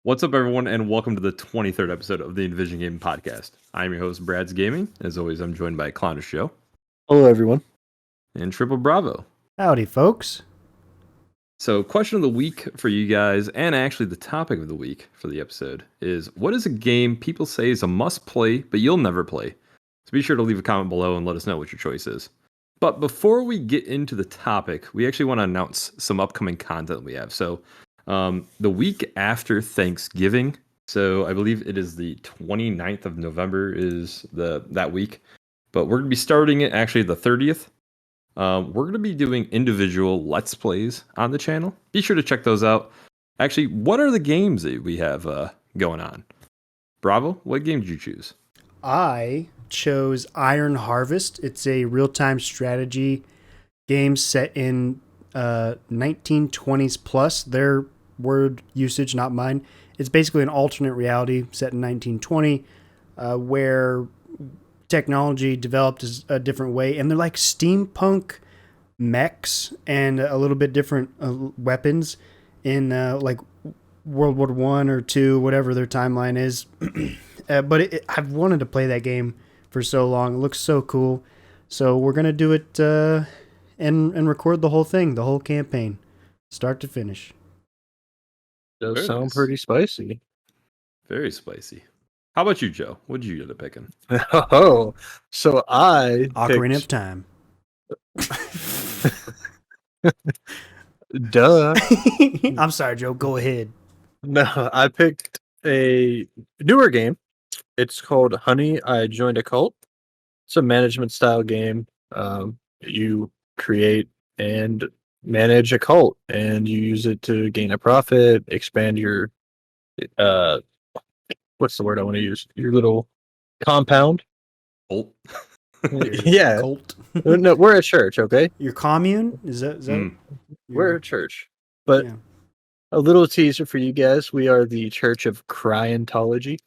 What's up, everyone, and welcome to the 23rd episode of the Envision Gaming Podcast. I'm your host, Brad's Gaming. As always, I'm joined by Clownish Joe Hello, everyone. and Triple Bravo. Howdy, folks. So, question of the week for you guys, and actually the topic of the week for the episode, is what is a game people say is a must-play, but you'll never play? So be sure to leave a comment below and let us know what your choice is. But before we get into the topic, we actually want to announce some upcoming content we have. So, the week after Thanksgiving, so I believe it is the 29th of November is that week, but we're going to be starting it actually the 30th. We're going to be doing individual Let's Plays on the channel. Be sure to check those out. Actually, what are the games that we have going on? Bravo, what game did you choose? I chose Iron Harvest. It's a real-time strategy game set in 1920s plus. Their word usage, not mine. It's basically an alternate reality set in 1920 where technology developed a different way, and they're like steampunk mechs and a little bit different weapons in like World War One or two, whatever their timeline is. But I've wanted to play that game for so long. It looks so cool. So we're gonna do it and record the whole thing, the whole campaign, start to finish. Does Very sound nice. pretty spicy. Very spicy. How about you, Joe? What did you end up picking? Oh, so I Ocarina of picked... Time. Duh. I'm sorry, Joe. Go ahead. No, I picked a newer game. It's called Honey, I Joined a Cult. It's a management style game. You create and manage a cult, and you use it to gain a profit, expand your what's the word I want to use? Your little compound. Bolt. Yeah. Cult. No, we're a church, okay? Your commune? Is that We're a church. But Yeah. a little teaser for you guys. We are the Church of Cryantology.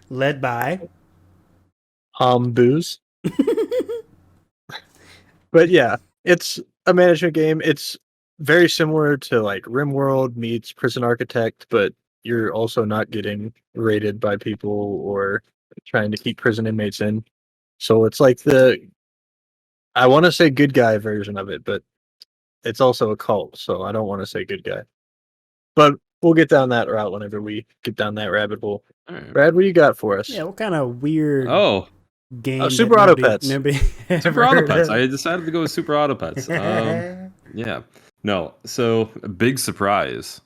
Led by Booze. But yeah, it's a management game. It's very similar to like RimWorld meets Prison Architect, but you're also not getting raided by people or trying to keep prison inmates in. So it's like I want to say good guy version of it, but it's also a cult, so I don't want to say good guy. But we'll get down that route whenever we get down that rabbit hole. All right. Brad, what do you got for us? Yeah, what kind of weird game? Super that Auto nobody- Pets. nobody Super ever Auto heard Pets. of? I decided to go with Super Auto Pets. Yeah. No. So, a big surprise.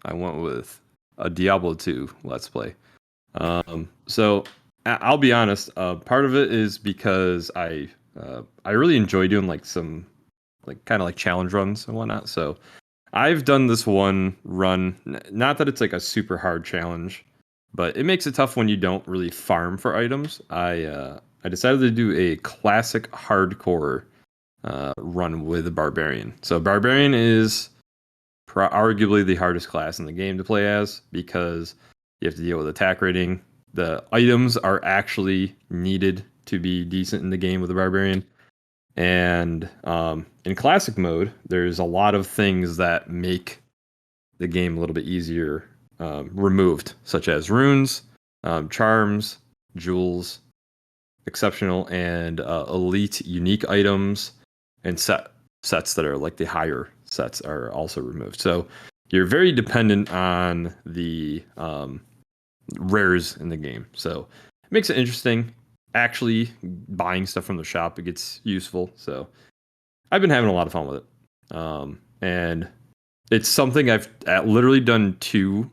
I went with a Diablo 2 Let's Play. So, I'll be honest. Part of it is because I really enjoy doing like some kind of like challenge runs and whatnot. So, I've done this one run. Not that it's like a super hard challenge, but it makes it tough when you don't really farm for items. I decided to do a classic hardcore run with Barbarian. So Barbarian is arguably the hardest class in the game to play as because you have to deal with attack rating. The items are actually needed to be decent in the game with the Barbarian. And in classic mode, there's a lot of things that make the game a little bit easier removed, such as runes, charms, jewels, exceptional and elite unique items, and sets that are like the higher sets are also removed. So you're very dependent on the rares in the game. So it makes it interesting. Actually buying stuff from the shop, it gets useful. So I've been having a lot of fun with it. And it's something I've literally done 2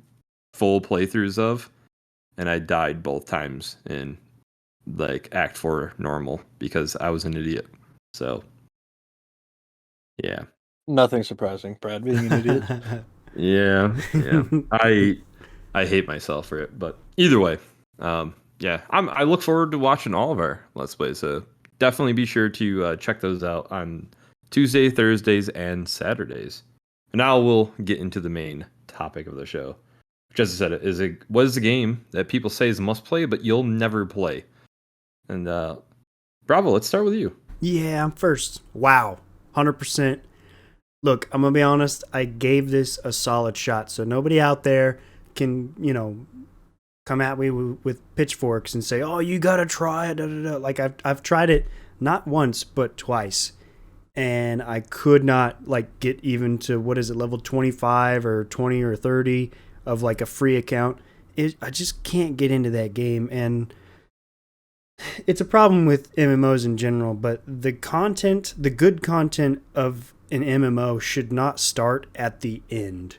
full playthroughs of, and I died both times in like Act 4 normal because I was an idiot. So yeah. Nothing surprising, Brad being an idiot. Yeah. I hate myself for it, but either way, yeah, I look forward to watching all of our Let's Plays. So definitely be sure to check those out on Tuesday, Thursdays, and Saturdays. And now we'll get into the main topic of the show, which, as I said, what is a game that people say is a must play, but you'll never play? And Bravo, let's start with you. Yeah, I'm first. Wow. 100%. Look, I'm gonna be honest. I gave this a solid shot, so nobody out there can, come at me with pitchforks and say, "Oh, you gotta try it." Da, da, da. Like I've tried it not once but twice, and I could not like get even to what is it, level 25 or 20 or 30 of like a free account. I just can't get into that game, and it's a problem with MMOs in general. But the good content of an MMO should not start at the end.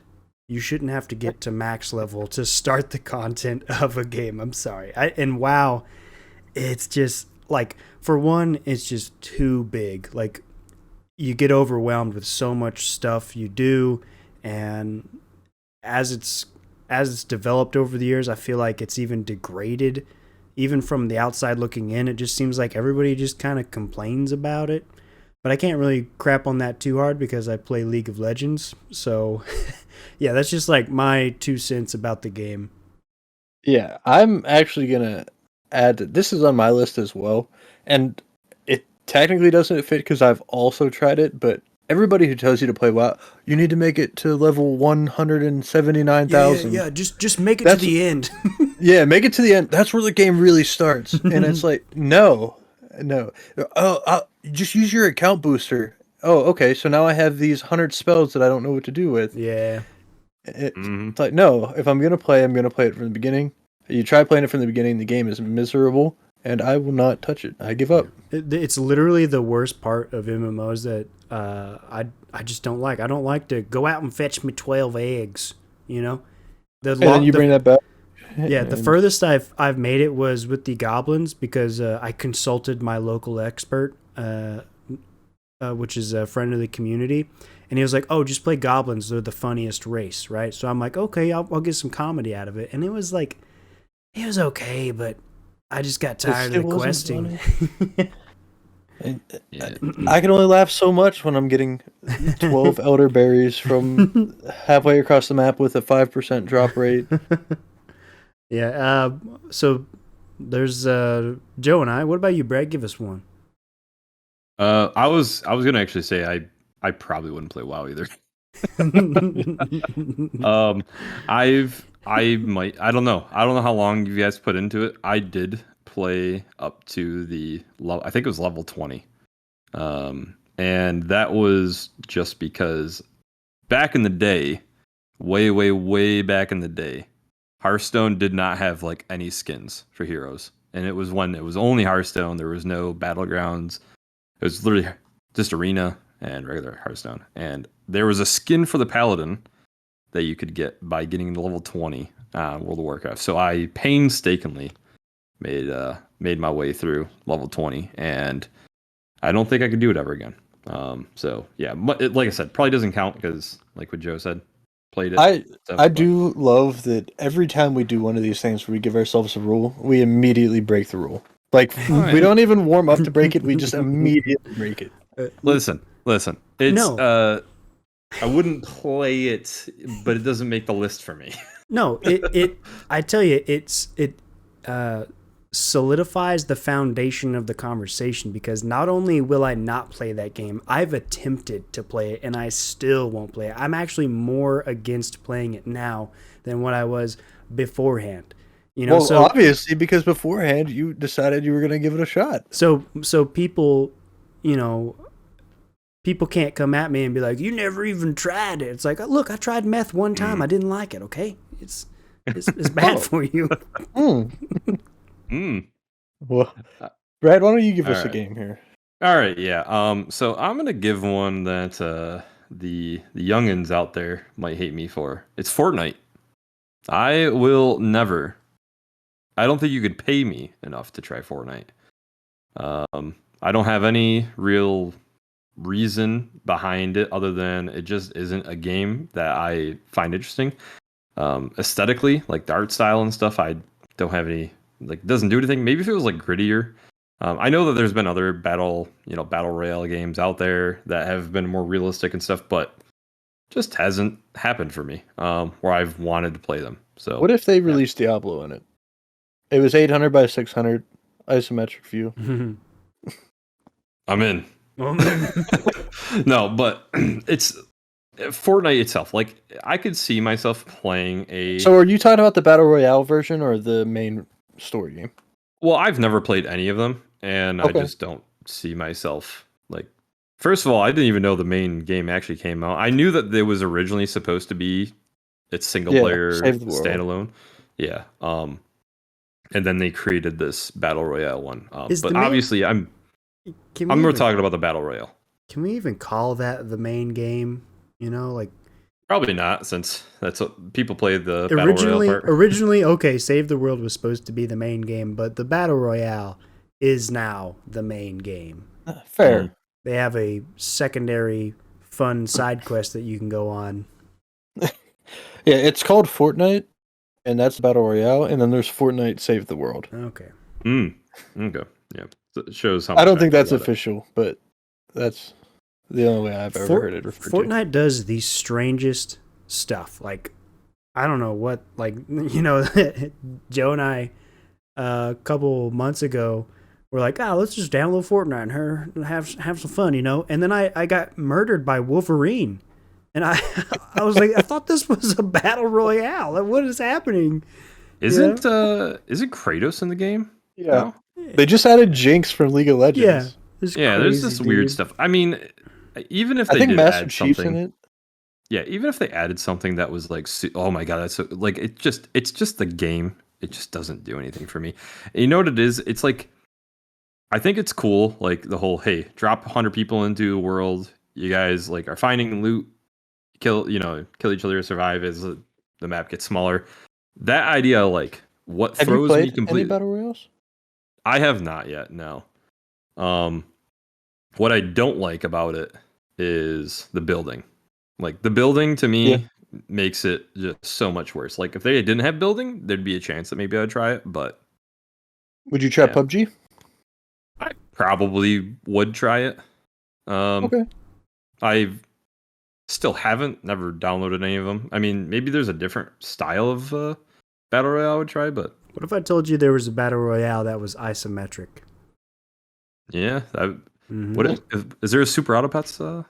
You shouldn't have to get to max level to start the content of a game. I'm sorry. And WoW, it's just like, for one, it's just too big. Like, you get overwhelmed with so much stuff you do, and as it's developed over the years, I feel like it's even degraded. Even from the outside looking in, it just seems like everybody just kind of complains about it. But I can't really crap on that too hard because I play League of Legends. So, yeah, that's just like my 2 cents about the game. Yeah, I'm actually gonna add that this is on my list as well, and it technically doesn't fit because I've also tried it. But everybody who tells you to play WoW, you need to make it to level 179,000. Yeah, just make it to the end. Yeah, make it to the end. That's where the game really starts, and it's like, no. Oh, just use your account booster. Oh, okay. So now I have these 100 spells that I don't know what to do with. Yeah. It's like, no. If I'm gonna play, I'm gonna play it from the beginning. You try playing it from the beginning, the game is miserable, and I will not touch it. I give up. It's literally the worst part of MMOs that I just don't like. I don't like to go out and fetch me 12 eggs. And then you bring that back. Yeah, the furthest I've made it was with the goblins because I consulted my local expert, which is a friend of the community, and he was like, "Oh, just play goblins; they're the funniest race, right?" So I'm like, "Okay, I'll get some comedy out of it," and it was okay, but I just got tired of the questing. I can only laugh so much when I'm getting 12 elderberries from halfway across the map with a 5% drop rate. Yeah. So there's Joe and I. What about you, Brad? Give us one. I was gonna actually say I probably wouldn't play WoW either. I don't know how long you guys put into it. I did play up to the level, I think it was level 20. And that was just because back in the day, way back in the day, Hearthstone did not have like any skins for heroes. And it was when it was only Hearthstone, there was no battlegrounds. It was literally just arena and regular Hearthstone. And there was a skin for the Paladin that you could get by getting to level 20 World of Warcraft. So I painstakingly made my way through level 20, and I don't think I could do it ever again. So yeah, like I said, probably doesn't count because, like what Joe said, played it. I do love that every time we do one of these things where we give ourselves a rule, we immediately break the rule. Like, we don't even warm up to break it, we just immediately break it. Listen. It's I wouldn't play it, but it doesn't make the list for me. No, I tell you, it solidifies the foundation of the conversation because not only will I not play that game, I've attempted to play it and I still won't play it. I'm actually more against playing it now than what I was beforehand. So obviously, because beforehand you decided you were going to give it a shot. So people, people can't come at me and be like, "You never even tried it." It's like, look, I tried meth one time. I didn't like it. Okay, it's bad for you. Well, Brad, why don't you give us a game here? All right, yeah. So I'm gonna give one that the youngins out there might hate me for. It's Fortnite. I will never. I don't think you could pay me enough to try Fortnite. I don't have any real reason behind it other than it just isn't a game that I find interesting. Aesthetically, like the art style and stuff, I don't have any, like, doesn't do anything. Maybe if it was like grittier. I know that there's been other battle royale games out there that have been more realistic and stuff, but just hasn't happened for me where I've wanted to play them. So what if they released Diablo in it? It was 800 by 600 isometric view. I'm in. No, but it's Fortnite itself, like I could see myself playing a. So are you talking about the Battle Royale version or the main story game? Well, I've never played any of them, and I Okay. just don't see myself like. First of all, I didn't even know the main game actually came out. I knew that it was originally supposed to be its single player Save the World. standalone. Yeah. And then they created this battle royale one. Is But the main- obviously, I'm Can we more even, talking about the battle royale. can we even call that the main game? You know, like Probably not, since that's what people play the battle royale part. originally, okay, Save the World was supposed to be the main game, but the Battle Royale is now the main game. Fair. They have a secondary fun side quest that you can go on. Yeah, it's called Fortnite, and that's Battle Royale, and then there's Fortnite Save the World. Okay. Okay. Yeah. So it shows how I don't much think care that's about it. official, but that's the only way I've ever heard it referred to. Fortnite does the strangest stuff. Like, I don't know what, like, you know, Joe and I, a couple months ago, were like, let's just download Fortnite and have some fun, you know? And then I got murdered by Wolverine. And I was like, I thought this was a battle royale. Like, what is happening? Isn't Kratos in the game? Yeah. No? They just added Jinx from League of Legends. It's Yeah, there's crazy, this weird dude. stuff. I mean, even if I they think did Master add Chief's something, in it. yeah, even if they added something that was like, oh my god, that's so, like it's just the game. It just doesn't do anything for me. And you know what it is? It's like, I think it's cool, like the whole, hey, drop 100 people into a world. You guys like are finding loot, kill each other, survive as the map gets smaller. That idea, like, what Have you throws played me completely. any Battle Royales? I have not yet. No. What I don't like about it is the building. Like the building to me makes it just so much worse. Like if they didn't have building, there'd be a chance that maybe I'd try it, but Would you try Yeah. PUBG? I probably would try it. Okay. I still never downloaded any of them. I mean, maybe there's a different style of battle royale I would try, but What if I told you there was a battle royale that was isometric? yeah, Mhm. what is there a Super Autopets? I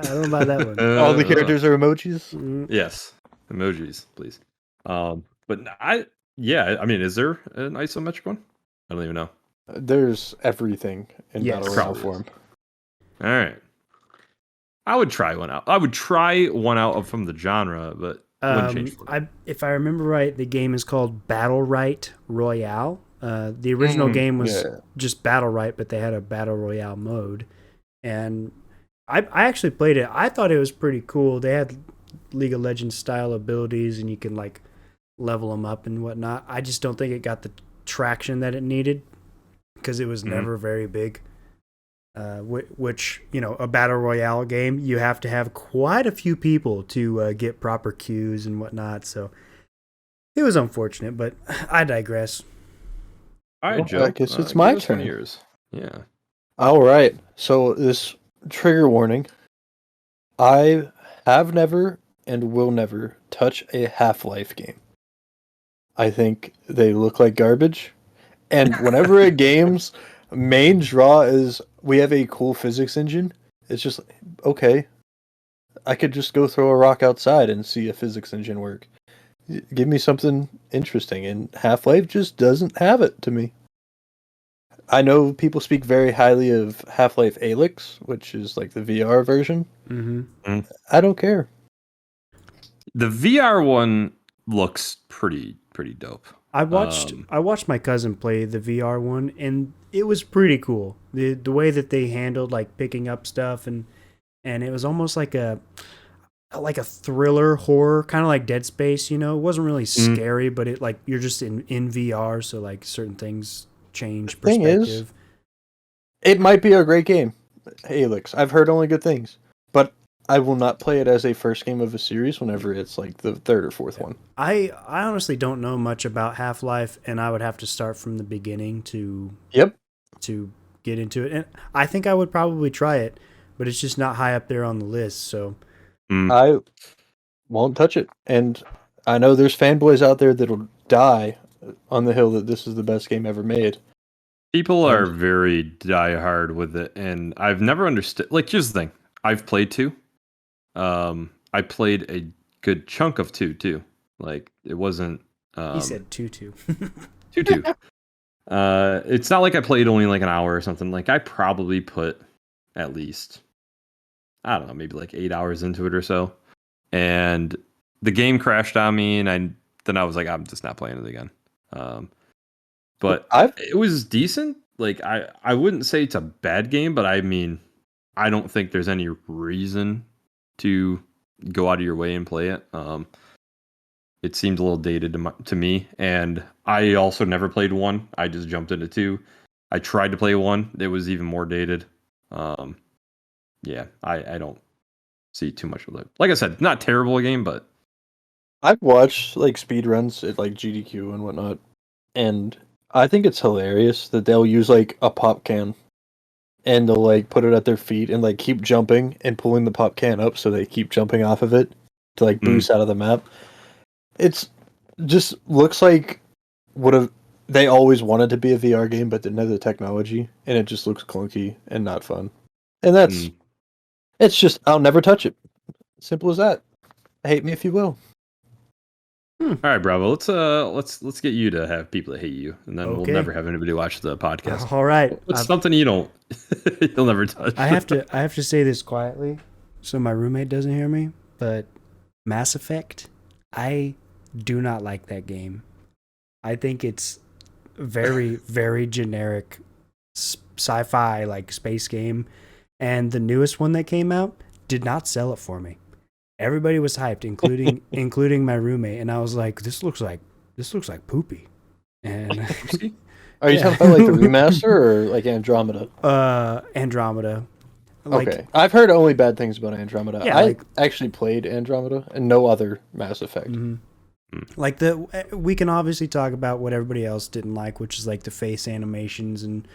don't know about that one. All the characters are emojis? Mm, Yes, emojis, please. But I mean, is there an isometric one? I don't even know. There's everything in Yes. Battle Royale Probably form. All right, I would try one out. I would try one out from the genre, but wouldn't change for me. if I remember right, the game is called Battle Right Royale. The original game was just Battle Right, but they had a Battle Royale mode. And I actually played it. I thought it was pretty cool. They had League of Legends style abilities, and you can like level them up and whatnot. I just don't think it got the traction that it needed because it was never very big. Which, you know, a battle royale game, you have to have quite a few people to get proper queues and whatnot. So it was unfortunate, but I digress. All right, Well, Joe. I guess it's give my us one of turn. yours. Yeah. All right. So this trigger warning. I have never and will never touch a Half-Life game. I think they look like garbage. And whenever a game's main draw is we have a cool physics engine, it's just okay. I could just go throw a rock outside and see a physics engine work. Give me something interesting, and Half-Life just doesn't have it to me. I know people speak very highly of Half-Life Alyx, which is like the VR version. Mm-hmm. I don't care. The VR one looks pretty dope. I watched my cousin play the VR one, and it was pretty cool. The way that they handled like picking up stuff, and it was almost like a thriller horror, kind of like Dead Space. You know, it wasn't really scary, but it like you're just in VR, so like certain things change perspective. Thing is, it might be a great game, Alyx. I've heard only good things, but I will not play it as a first game of a series whenever it's like the third or fourth one. I honestly don't know much about Half-Life, and I would have to start from the beginning to get into it. And I think I would probably try it, but it's just not high up there on the list. So I won't touch it. And I know there's fanboys out there that'll die on the hill that this is the best game ever made. People are very diehard with it, and I've never understood. Like, here's the thing: I've played 2. I played a good chunk of 2 too. Like it wasn't He said 2-2. 2. It's not like I played only like an hour or something. Like I probably put at least, I don't know, maybe like 8 hours into it or so. And the game crashed on me, and then I was like, I'm just not playing it again. But it was decent. Like I wouldn't say it's a bad game, but I mean, I don't think there's any reason to go out of your way and play it. It seemed a little dated to me, and I also never played 1. I just jumped into 2. I tried to play 1. It was even more dated. Yeah, I don't see too much of it. Like I said, not terrible a game, but I've watched like speed runs at like GDQ and whatnot, and I think it's hilarious that they'll use like a pop can and they'll like put it at their feet and like keep jumping and pulling the pop can up so they keep jumping off of it to like boost out of the map. It's just looks like they always wanted to be a VR game but didn't have the technology, and it just looks clunky and not fun. And that's it's just I'll never touch it. Simple as that. Hate me if you will. All right, Bravo. Let's get you to have people that hate you, and then we'll never have anybody watch the podcast. All right. What's something you don't you'll never touch? I have to say this quietly so my roommate doesn't hear me, but Mass Effect, I do not like that game. I think it's very, very generic sci-fi like space game, and the newest one that came out did not sell it for me. Everybody was hyped, including my roommate, and I was like, "This looks like poopy." And are you talking about like the remaster or like Andromeda? Andromeda. Okay, I've heard only bad things about Andromeda. Yeah, I actually played Andromeda and no other Mass Effect. Like we can obviously talk about what everybody else didn't like, which is like the face animations and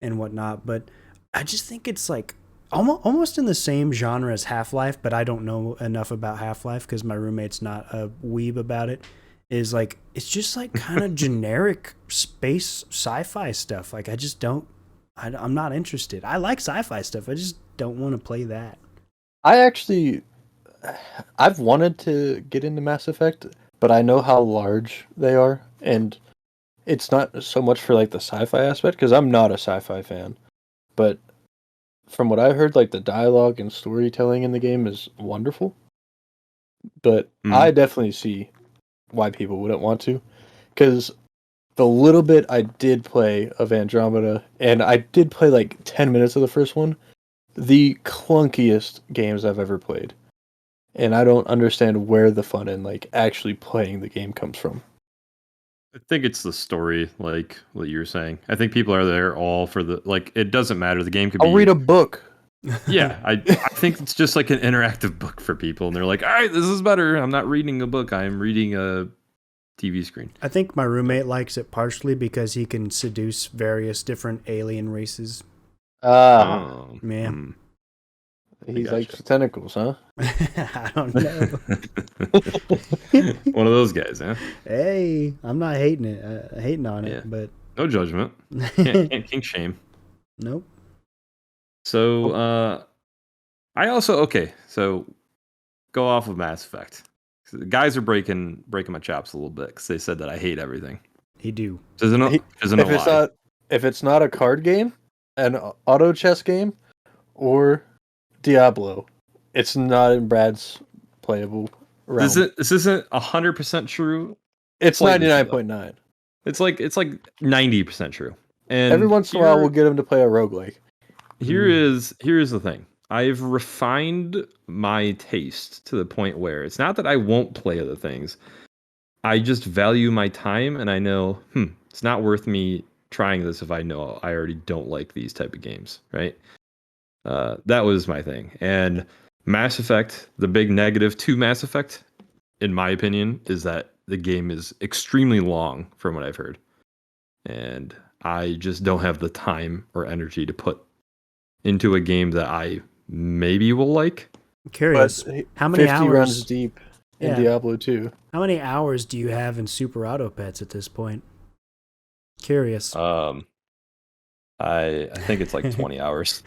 whatnot. But I just think it's like almost in the same genre as Half-Life, but I don't know enough about Half-Life because my roommate's not a weeb about it. Is like it's just like kind of generic space sci-fi stuff. Like I just don't. I'm not interested. I like sci-fi stuff. I just don't want to play that. I've wanted to get into Mass Effect, but I know how large they are, and it's not so much for like the sci-fi aspect because I'm not a sci-fi fan. But from what I heard, like the dialogue and storytelling in the game is wonderful. But I definitely see why people wouldn't want to, because the little bit I did play of Andromeda, and I did play like 10 minutes of the first one, the clunkiest games I've ever played. And I don't understand where the fun in like actually playing the game comes from. I think it's the story, like what you were saying. I think people are there all for the like. It doesn't matter. The game could be. I'll read a book. Yeah, I think it's just like an interactive book for people, and they're like, "All right, this is better. I'm not reading a book. I'm reading a TV screen." I think my roommate likes it partially because he can seduce various different alien races. Yeah. He likes tentacles, huh? I don't know. One of those guys, huh? Hey, I'm not hating on it, but no judgment. Can't kink shame. Nope. So, so go off of Mass Effect. The guys are breaking my chops a little bit because they said that I hate everything. He do. If it's not a card game, an auto chess game, or Diablo, it's not in Brad's playable realm. This isn't 100% true. It's 99.9. It's like 90% true. And every once in a while, we'll get him to play a roguelike. Here's the thing. I've refined my taste to the point where it's not that I won't play other things. I just value my time, and I know, it's not worth me trying this if I know I already don't like these type of games, right? That was my thing. And Mass Effect, the big negative to Mass Effect, in my opinion, is that the game is extremely long from what I've heard. And I just don't have the time or energy to put into a game that I maybe will like. I'm curious, how many 50 hours runs deep in Diablo 2? How many hours do you have in Super Auto Pets at this point? Curious. I think it's like 20 hours.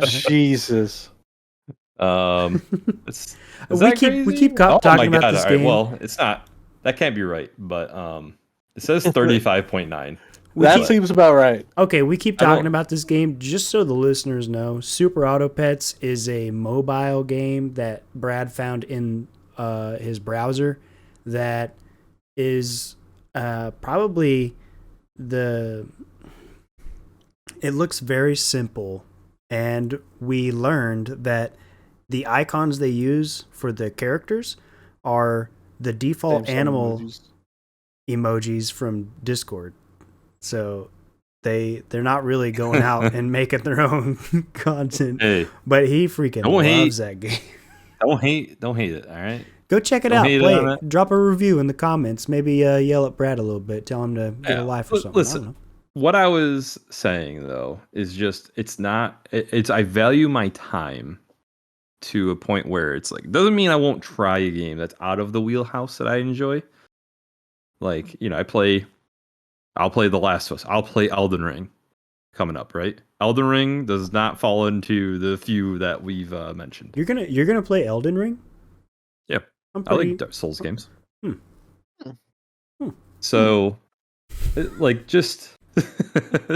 Jesus. It's, We is that keep- crazy? we keep Oh talking my about God, this all right, game. well, it's not. That can't be right, but it says 35.9. That seems about right. Okay, we keep I don't- talking about this game just so the listeners know. Super Auto Pets is a mobile game that Brad found in his browser that is probably the. It looks very simple, and we learned that the icons they use for the characters are the default Same animal emojis. emojis from Discord. So they're not really going out and making their own content. Hey, But he freaking Don't loves hate. that game. don't hate it. All right. Go check it Don't out. hate Play on it. Drop a review in the comments. Maybe yell at Brad a little bit. Tell him to get a life or something. I don't know. What I was saying though is just it's not. It's I value my time to a point where it's like doesn't mean I won't try a game that's out of the wheelhouse that I enjoy. Like I'll play The Last of Us. I'll play Elden Ring coming up, right? Elden Ring does not fall into the few that we've mentioned. You're gonna play Elden Ring? Yeah, I'm I pretty. like Dark Souls games. Hmm. So, like, just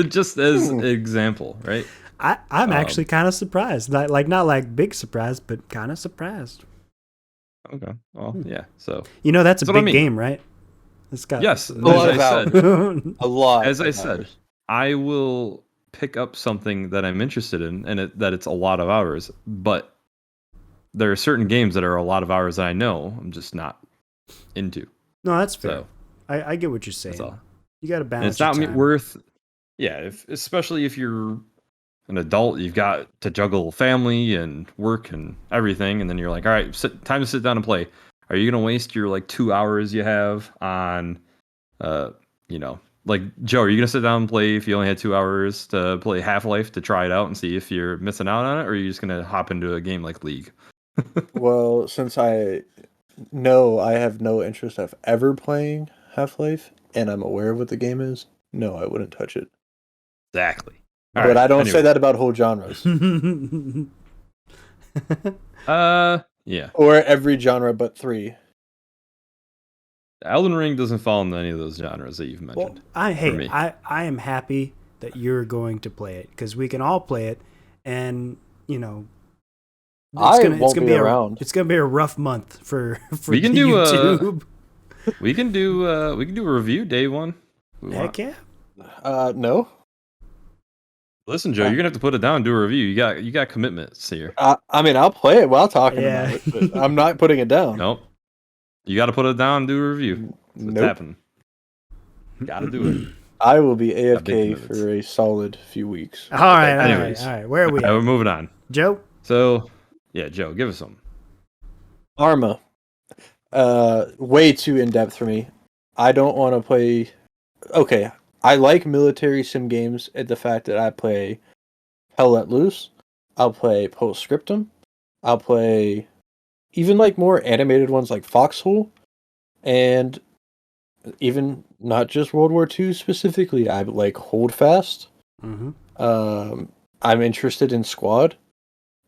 just as an example, right? I'm actually kind of surprised. Not like big surprise, but kind of surprised. Okay. Well, yeah. So, That's a That's what I big mean. game, right? It's got yes, A lot as of I hours. said, A lot. as I of said, hours. I will pick up something that I'm interested in, and that it's a lot of hours. But there are certain games that are a lot of hours that I know I'm just not into. No, that's fair. So I get what you're saying. that's all. You got to And balance. it's not your time. worth. Yeah, especially if you're an adult, you've got to juggle family and work and everything, and then you're like, all right, time to sit down and play. Are you gonna waste your like 2 hours you have on, like Joe? Are you gonna sit down and play if you only had 2 hours to play Half-Life to try it out and see if you're missing out on it, or are you just gonna hop into a game like League? Well, since I know I have no interest of ever playing Half-Life, and I'm aware of what the game is, no, I wouldn't touch it. Exactly. But I don't say that about whole genres. Yeah. Or every genre but 3. Elden Ring doesn't fall into any of those genres that you've mentioned. Well, me. I am happy that you're going to play it because we can all play it, and I won't be around. It's gonna be a rough month for We can the do YouTube. we can do a review day one. Heck yeah! No. Listen, Joe, you're gonna have to put it down and do a review. You got commitments here. I mean, I'll play it while talking Yeah. about it, but I'm not putting it down. Nope. You got to put it down and do a review. That's what's Nope. happening. Got to do it. I will be big AFK commitments. for a solid few weeks. All right, Anyways. all right. Where are we? We're At? moving on. Joe? So, yeah, Joe, give us some. Arma. Way too in-depth for me. I don't want to play... Okay, I like military sim games at the fact that I play Hell Let Loose. I'll play Postscriptum. I'll play even like more animated ones like Foxhole. And even not just World War II specifically. I like Holdfast. Mm-hmm. I'm interested in Squad.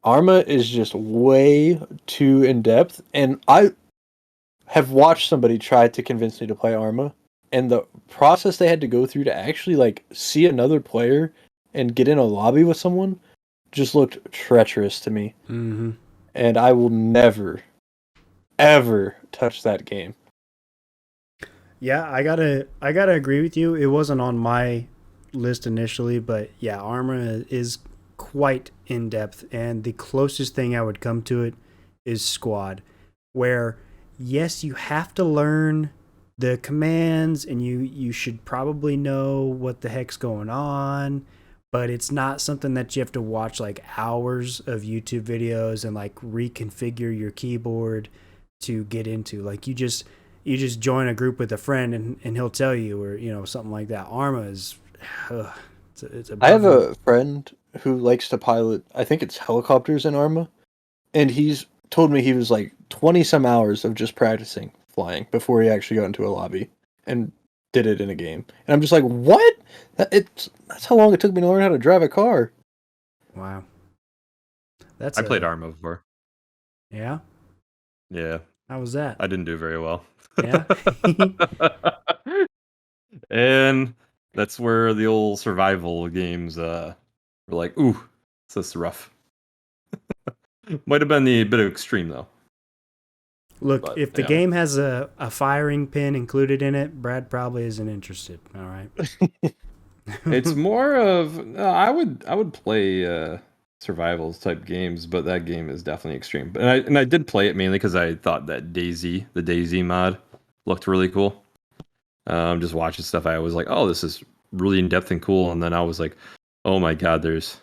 Arma is just way too in-depth, and I have watched somebody try to convince me to play Arma, and the process they had to go through to actually like see another player and get in a lobby with someone just looked treacherous to me. Mm-hmm. And I will never, ever touch that game. Yeah, I gotta agree with you. It wasn't on my list initially, but yeah, Arma is quite in depth, and the closest thing I would come to it is Squad, where yes, you have to learn the commands, and you should probably know what the heck's going on, but it's not something that you have to watch like hours of YouTube videos and like reconfigure your keyboard to get into. Like you just join a group with a friend and he'll tell you, or something like that. Arma is it's a I have a friend who likes to pilot, I think it's helicopters in Arma, and he's told me he was like 20 some hours of just practicing flying before he actually got into a lobby and did it in a game. And I'm just like, what? That's how long it took me to learn how to drive a car. Wow. That's I played Arma before. Yeah. Yeah, How was that? I didn't do very well. Yeah. And that's where the old survival games were like, ooh, this is rough. Might have been the bit of extreme though. Look, But, if the yeah. game has a firing pin included in it, Brad probably isn't interested. All right. It's more of I would play survivals type games, but that game is definitely extreme. But I did play it mainly because I thought that the Daisy mod, looked really cool. Just watching stuff, I was like, oh, this is really in depth and cool. And then I was like, oh my god, I feel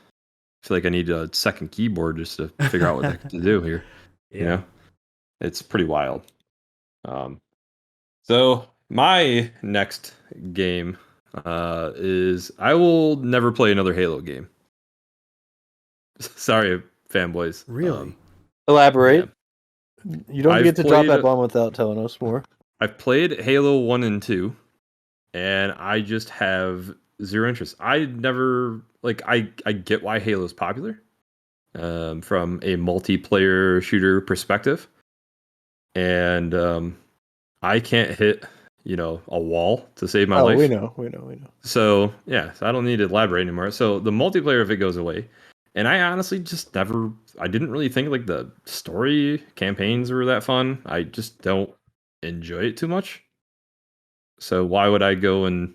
like I need a second keyboard just to figure out what the heck to do here. Yeah. You know, it's pretty wild. So my next game is I will never play another Halo game. Sorry, fanboys. Really? Elaborate. Yeah. You don't I've get to drop played- that bomb without telling us more. I've played Halo 1 and 2, and I just have zero interest. I never I get why Halo's popular from a multiplayer shooter perspective. And I can't hit, a wall to save my life. We know. So yeah, so I don't need to elaborate anymore. So the multiplayer, if it goes away, and I honestly just I didn't really think like the story campaigns were that fun. I just don't enjoy it too much. So why would I go and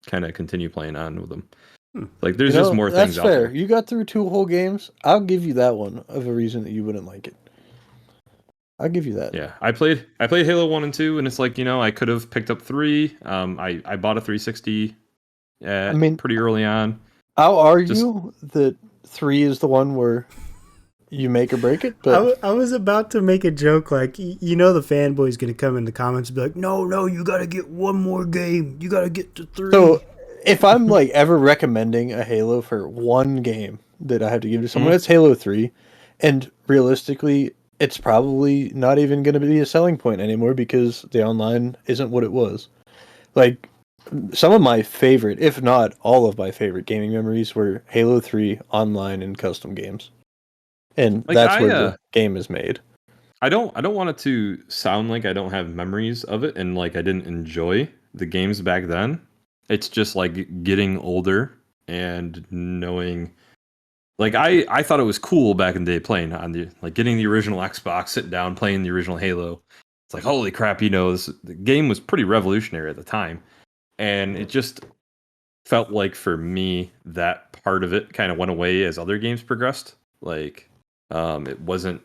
kind of continue playing on with them? Like there's just more things out that's fair. there. You got through 2 whole games. I'll give you that one of a reason that you wouldn't like it. I'll give you that. Yeah, I played Halo 1 and 2, and it's like, I could have picked up 3. I bought a 360 pretty early on. I'll argue that 3 is the one where you make or break it. But I was about to make a joke like, the fanboy's going to come in the comments and be like, no, you got to get one more game. You got to get to 3. So if I'm like ever recommending a Halo for one game that I have to give to someone, it's Halo 3. And realistically, it's probably not even going to be a selling point anymore because the online isn't what it was. Like, some of my favorite, if not all of my favorite gaming memories were Halo 3 online and custom games. And that's where the game is made. I don't want it to sound like I don't have memories of it and like I didn't enjoy the games back then. It's just like getting older and knowing, like I thought it was cool back in the day playing on getting the original Xbox, sitting down playing the original Halo. It's like, holy crap, the game was pretty revolutionary at the time. And it just felt like for me that part of it kind of went away as other games progressed. Like it wasn't,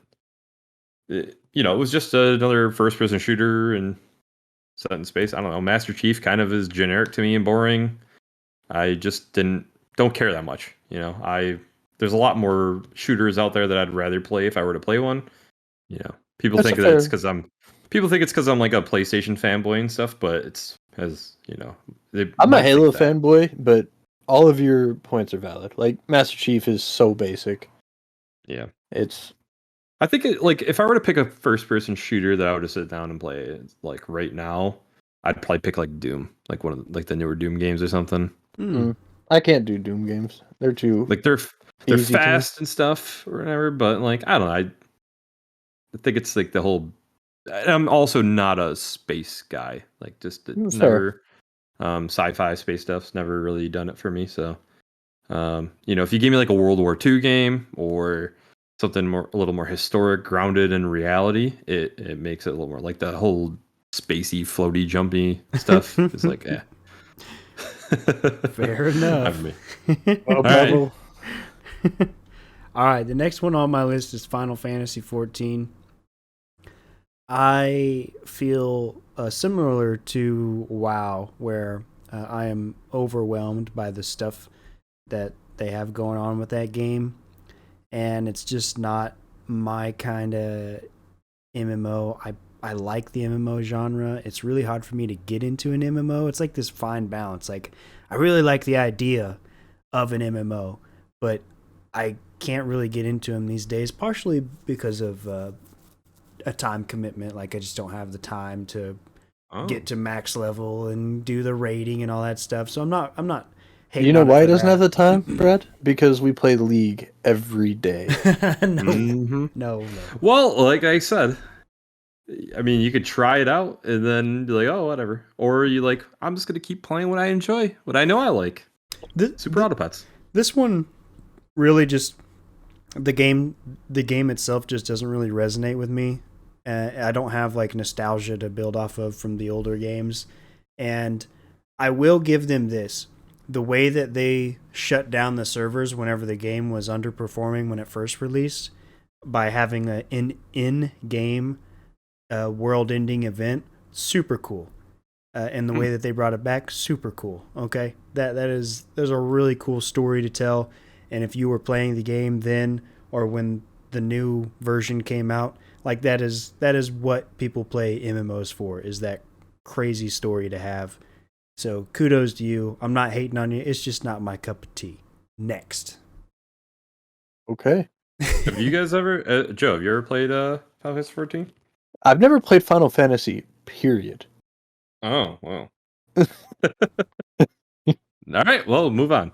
it was just another first-person shooter and set in space. I don't know. Master Chief kind of is generic to me and boring. I just don't care that much. There's a lot more shooters out there that I'd rather play if I were to play one. People think that it's because I'm like a PlayStation fanboy and stuff, but it's as I'm a Halo fanboy, but all of your points are valid. Like Master Chief is so basic. Yeah, I think if I were to pick a first-person shooter that I would just sit down and play, like right now, I'd probably pick like Doom, like one of the newer Doom games or something. I can't do Doom games. They're too they're fast and stuff or whatever, but like I don't know. I think it's like the whole. I'm also not a space guy. Like just never sci-fi space stuff's never really done it for me. So if you give me like a World War II game or something a little more historic, grounded in reality, it makes it a little more like the whole spacey, floaty, jumpy stuff. It's like, Fair enough. All right. All right, the next one on my list is Final Fantasy XIV. I feel similar to WoW, where I am overwhelmed by the stuff that they have going on with that game, and it's just not my kind of MMO. I like the MMO genre. It's really hard for me to get into an MMO. It's like this fine balance. Like, I really like the idea of an MMO, but I can't really get into them these days, partially because of a time commitment. Like, I just don't have the time to get to max level and do the raiding and all that stuff. So I'm not hating You know on it why he for doesn't that. have the time, Brad? Because we play League every day. No, Mhm. no. Well, like I said, I mean, you could try it out and then be like, oh, whatever. Or you like, I'm just gonna keep playing what I enjoy, what I know I like. Super Autopets. This one really just the game itself just doesn't really resonate with me. I don't have like nostalgia to build off of from the older games, and I will give them this: the way that they shut down the servers whenever the game was underperforming when it first released by having an in-game world-ending event, super cool. And the way that they brought it back, super cool. Okay, there's a really cool story to tell. And if you were playing the game then or when the new version came out, like that is what people play MMOs for, is that crazy story to have. So kudos to you. I'm not hating on you. It's just not my cup of tea. Next. Okay. Have you guys ever, Joe? Have you ever played Final Fantasy 14? I've never played Final Fantasy, period. Oh, wow. All right, well, move on.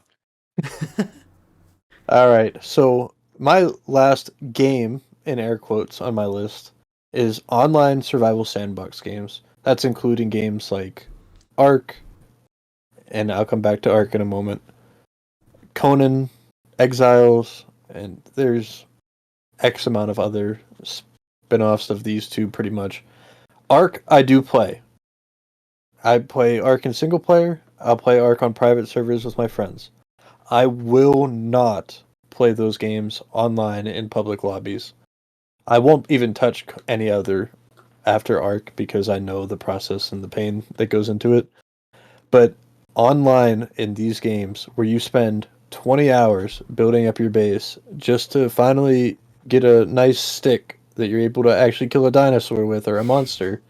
All right. So my last game, in air quotes, on my list is online survival sandbox games. That's including games like Ark, and I'll come back to Ark in a moment. Conan, Exiles, and there's X amount of other spin-offs of these two pretty much. Ark, I do play. I play Ark in single player. I'll play Ark on private servers with my friends. I will not play those games online in public lobbies. I won't even touch any other after Ark because I know the process and the pain that goes into it. But online in these games where you spend 20 hours building up your base just to finally get a nice stick that you're able to actually kill a dinosaur with or a monster,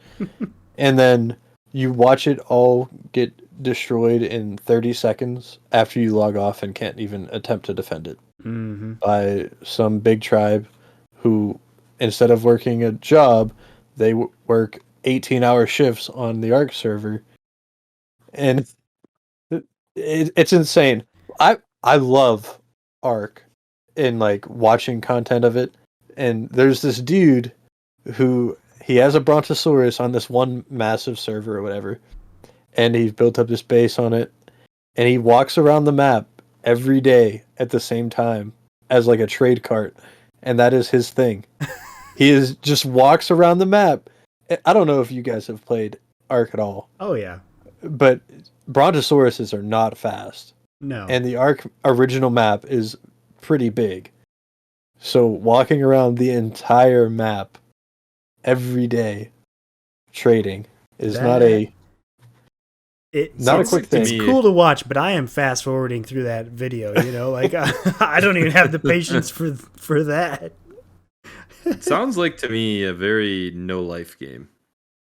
and then you watch it all get destroyed in 30 seconds after you log off and can't even attempt to defend it by some big tribe who, instead of working a job, they work 18-hour shifts on the Ark server, and it's insane. I love Ark and like watching content of it, and there's this dude who he has a brontosaurus on this one massive server or whatever, and he's built up this base on it, and he walks around the map every day at the same time as like a trade cart, and that is his thing. He is just walks around the map. I don't know if you guys have played Ark at all. Oh yeah. But brontosauruses are not fast. No. And the Ark original map is pretty big. So walking around the entire map every day trading is not a quick thing. It's cool to watch, but I am fast forwarding through that video, like I don't even have the patience for that. It sounds like to me a very no life game.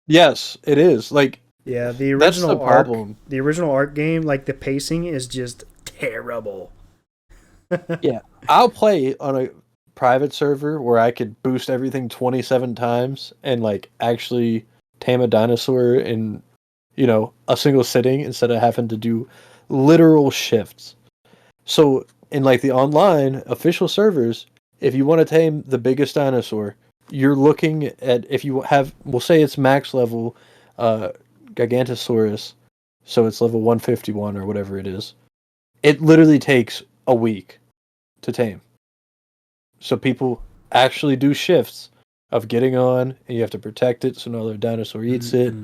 Yes, it is. Like, yeah, the that's the original Ark, problem. the original Ark game, like the pacing is just terrible. Yeah, I'll play on a private server where I could boost everything 27 times and like actually tame a dinosaur in, a single sitting instead of having to do literal shifts. So in like the online official servers, if you want to tame the biggest dinosaur, you're looking at, if you have, we'll say it's max level Gigantosaurus, so it's level 151 or whatever it is. It literally takes a week to tame. So people actually do shifts of getting on, and you have to protect it so no other dinosaur eats it,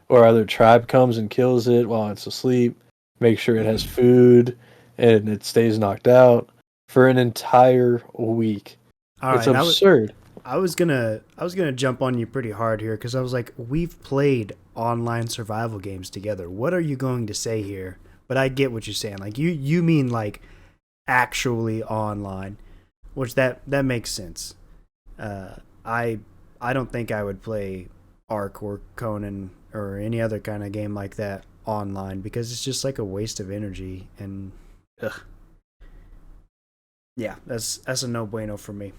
or other tribe comes and kills it while it's asleep, make sure it has food, and it stays knocked out for an entire week. All it's right, absurd. I was gonna jump on you pretty hard here because I was like, we've played online survival games together. What are you going to say here? But I get what you're saying. Like you mean like actually online, which that makes sense. I don't think I would play Ark or Conan or any other kind of game like that online because it's just like a waste of energy and ugh. Yeah, that's a no bueno for me.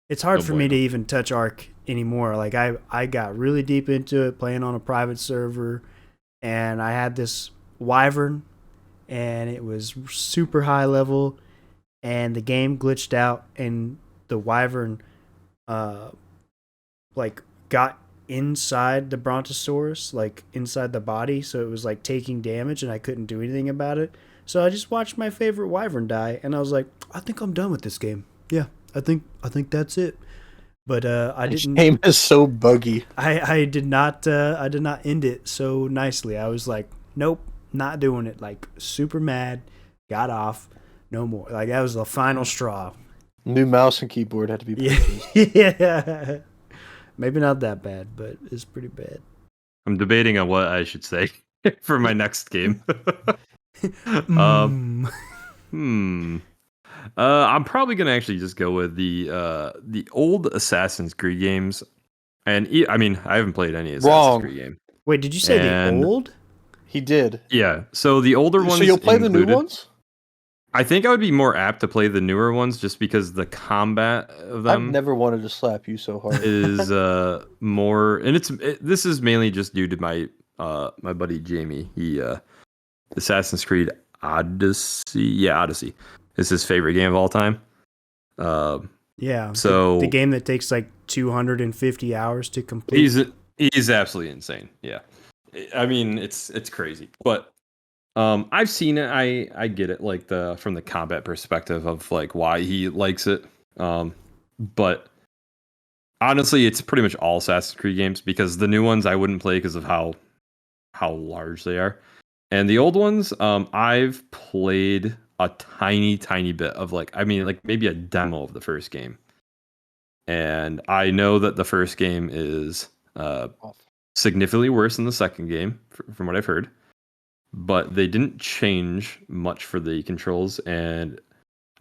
It's hard for me to even touch Ark anymore. Like I got really deep into it playing on a private server, and I had this wyvern, and it was super high level, and the game glitched out, and the wyvern like got inside the brontosaurus, like inside the body, so it was like taking damage, and I couldn't do anything about it. So I just watched my favorite wyvern die, and I was like, I think I'm done with this game. Yeah, I think that's it. But I This didn't. game is so buggy. I did not end it so nicely. I was like, nope, not doing it. Like super mad, got off, no more. Like that was the final straw. New mouse and keyboard had to be Yeah, purchased. yeah. Maybe not that bad, but it's pretty bad. I'm debating on what I should say for my next game. Mm. Hmm. I'm probably gonna actually just go with the old Assassin's Creed games, and I mean I haven't played any Assassin's Wrong. Creed game. Wait, did you say And- the old? He did. Yeah, so the older ones. So you'll play the new included- ones? I think I would be more apt to play the newer ones just because the combat of I've them never wanted to slap you so hard. is more, and this is mainly just due to my my buddy Jamie. He Assassin's Creed Odyssey, Odyssey is his favorite game of all time. Yeah. So the game that takes like 250 hours to complete. he's absolutely insane. Yeah, I mean it's crazy, but I've seen it. I get it, like from the combat perspective of like why he likes it. But honestly, it's pretty much all Assassin's Creed games because the new ones I wouldn't play because of how large they are, and the old ones I've played a tiny bit of like maybe a demo of the first game, and I know that the first game is significantly worse than the second game from what I've heard. But they didn't change much for the controls, and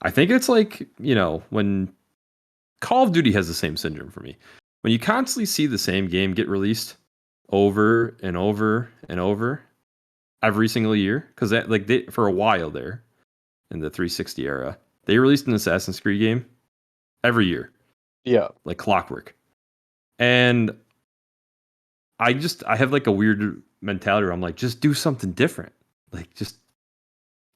I think it's like, when Call of Duty has the same syndrome for me. When you constantly see the same game get released over and over and over every single year, because they for a while there in the 360 era, they released an Assassin's Creed game every year, Yeah. like clockwork. And I have like a weird mentality where I'm like, just do something different. Like, just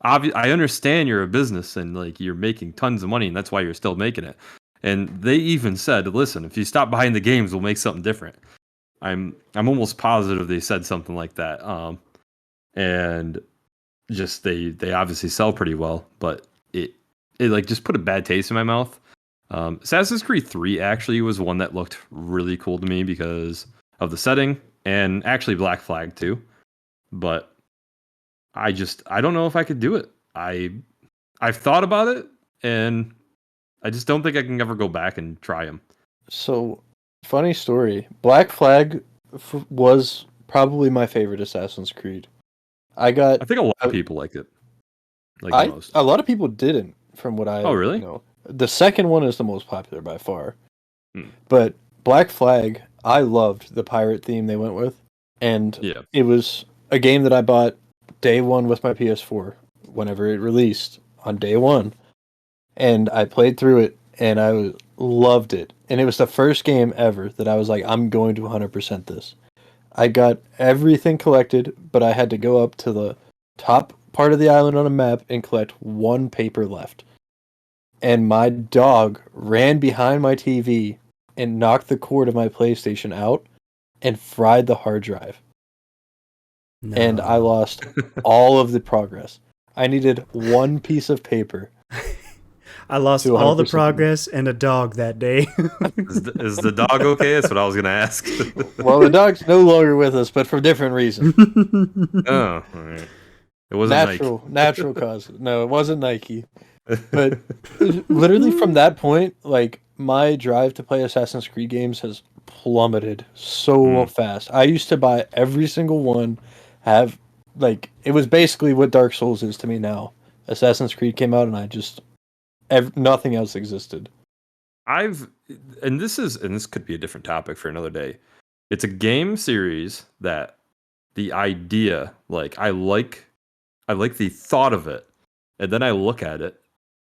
I understand you're a business and like you're making tons of money and that's why you're still making it. And they even said, listen, if you stop behind the games, we'll make something different. I'm almost positive they said something like that. And just they obviously sell pretty well, but it like just put a bad taste in my mouth. Assassin's Creed 3 actually was one that looked really cool to me because of the setting, and actually Black Flag too. But I don't know if I could do it. I've thought about it, and I just don't think I can ever go back and try them. So, funny story. Black Flag was probably my favorite Assassin's Creed. I think a lot of people liked it. Like most. A lot of people didn't, from what I really? know. The second one is the most popular by far. Hmm. But Black Flag, I loved the pirate theme they went with. And it was a game that I bought day one with my PS4, whenever it released on day one. And I played through it, and I loved it. And it was the first game ever that I was like, I'm going to 100% this. I got everything collected, but I had to go up to the top part of the island on a map and collect one paper left. And my dog ran behind my TV and knocked the cord of my PlayStation out and fried the hard drive. No. And I lost all of the progress. I needed one piece of paper. I lost all the progress and a dog that day. Is the dog okay? That's what I was going to ask. Well, the dog's no longer with us, but for different reasons. Oh, all right. It wasn't natural causes. No, it wasn't Nike. But literally from that point, like, my drive to play Assassin's Creed games has plummeted so fast. I used to buy every single one, it was basically what Dark Souls is to me now. Assassin's Creed came out and I just nothing else existed. And this could be a different topic for another day. It's a game series that the idea, like, I like the thought of it, and then I look at it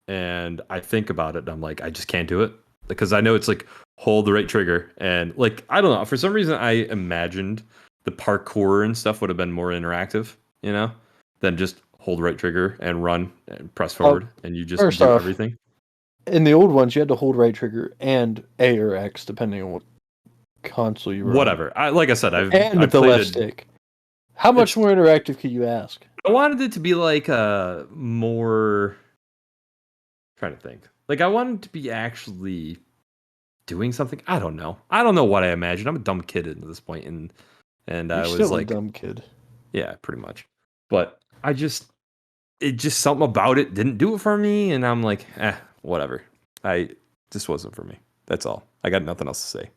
and I think about it and I'm like, I just can't do it, because I know it's like hold the right trigger, and like, I don't know, for some reason I imagined the parkour and stuff would have been more interactive, than just hold right trigger and run and press forward, and you just first do off, everything? In the old ones, you had to hold right trigger and A or X, depending on what console you were Whatever. Like I said, on. I've With the played left it. stick. How much more interactive could you ask? I wanted it to be like more. Trying to think. Like I wanted to be actually doing something. I don't know. I don't know what I imagined. I'm a dumb kid at this point, and I You're was still like, a dumb kid. yeah, pretty much. But it just something about it didn't do it for me, and I'm like, whatever. This wasn't for me. That's all. I got nothing else to say.